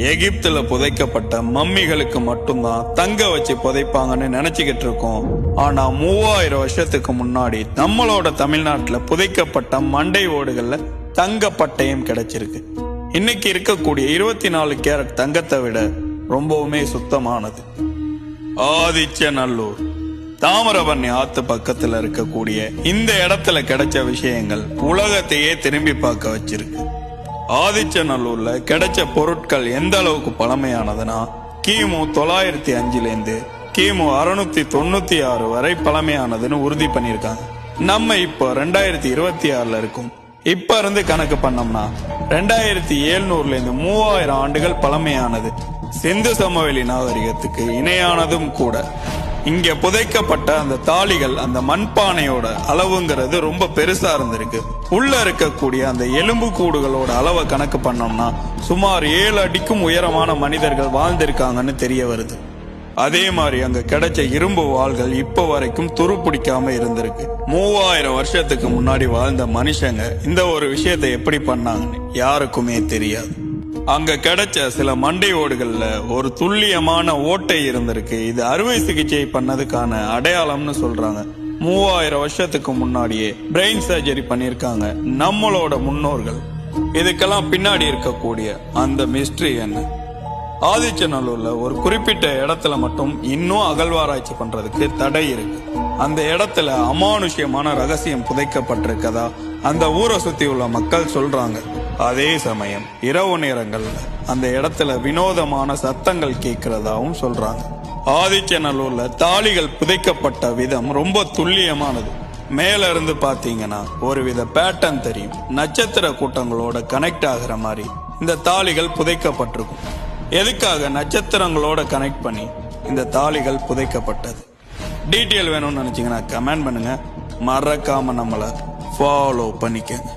எகிப்துல புதைக்கப்பட்ட மம்மிகளுக்கு மட்டும்தான் தங்க வச்சு புதைப்பாங்கன்னு நினைச்சுக்கிட்டு இருக்கோம். ஆனா 3000 வருஷத்துக்கு முன்னாடி நம்மளோட தமிழ்நாட்டுல புதைக்கப்பட்ட மண்டை ஓடுகள்ல தங்க பட்டயம் கிடைச்சிருக்கு. இன்னைக்கு இருக்கக்கூடிய 24 கேரட் தங்கத்தை விட ரொம்பவுமே சுத்தமானது. ஆதிச்சநல்லூர் தாமிரபரணி ஆத்து பக்கத்துல இருக்கக்கூடிய இந்த இடத்துல கிடைச்ச விஷயங்கள் உலகத்தையே திரும்பி பார்க்க வச்சிருக்கு. ஆதிச்சநல்லூர்ல கிடைச்ச பொருட்கள் எந்த அளவுக்கு பழமையானதுன்னா கிமு 905 கிமு 696 வரை பழமையானதுன்னு உறுதி பண்ணியிருக்காங்க. நம்ம இப்போ 2026 இருக்கும். இப்ப இருந்து கணக்கு பண்ணோம்னா 2700 3000 ஆண்டுகள் பழமையானது. சிந்து சமவெளி நாகரிகத்துக்கு இணையானதும் கூட. இங்க புதைக்கப்பட்ட அந்த தாளிகள் அந்த மண்பானையோட அளவுங்கிறது ரொம்ப பெருசா இருந்திருக்கு. உள்ள இருக்கக்கூடிய அந்த எலும்பு கூடுகளோட அளவை கணக்கு பண்ணோம்னா சுமார் 7 அடிக்கும் உயரமான மனிதர்கள் வாழ்ந்திருக்காங்கன்னு தெரிய வருது. அதே மாதிரி அங்க கிடைச்ச இரும்பு வாள்கள் இப்ப வரைக்கும் துரு பிடிக்காம இருந்திருக்கு. 3000 வருஷத்துக்கு முன்னாடி வாழ்ந்த மனுஷங்க இந்த ஒரு விஷயத்தை எப்படி பண்ணாங்கன்னு யாருக்குமே தெரியாது. அங்க கிடைச்ச சில மண்டை ஓடுகள்ல ஒரு துல்லியமான ஓட்டை இருந்திருக்கு. இது அறுவை சிகிச்சை பண்ணதுக்கான அடையாளம்னு சொல்றாங்க. 3000 வருஷத்துக்கு முன்னாடியே பிரெயின் சர்ஜரி பண்ணிருக்காங்க நம்மளோட முன்னோர்கள். இதுக்கெல்லாம் பின்னாடி இருக்கக்கூடிய அந்த மிஸ்ட்ரி என்ன? ஆதிச்சநல்லூர்ல ஒரு குறிப்பிட்ட இடத்துல மட்டும் இன்னும் அகழ்வாராய்ச்சி பண்றதுக்கு தடை இருக்கு. அந்த இடத்துல அமானுஷ்யமான ரகசியம் புதைக்கப்பட்டிருக்கதா அந்த ஊரை சுத்தி உள்ள மக்கள் சொல்றாங்க. அதே சமயம் இரவு நேரங்கள்ல அந்த இடத்துல வினோதமான சத்தங்கள் கேட்கிறதாவும் சொல்றாங்க. ஆதிச்சநல்லூர்ல தாளிகள் புதைக்கப்பட்ட விதம் ரொம்ப துல்லியமானது. மேல இருந்து பாத்தீங்கன்னா ஒருவித பேட்டர்ன் தெரியும். நட்சத்திர கூட்டங்களோட கனெக்ட் ஆகிற மாதிரி இந்த தாளிகள் புதைக்கப்பட்டிருக்கும். எதுக்காக நட்சத்திரங்களோட கனெக்ட் பண்ணி இந்த தாளிகள் புதைக்கப்பட்டது? டீட்டெயில் வேணும்னு நினைச்சீங்கன்னா கமெண்ட் பண்ணுங்க. மறக்காம நம்மளை ஃபாலோ பண்ணிக்கங்க.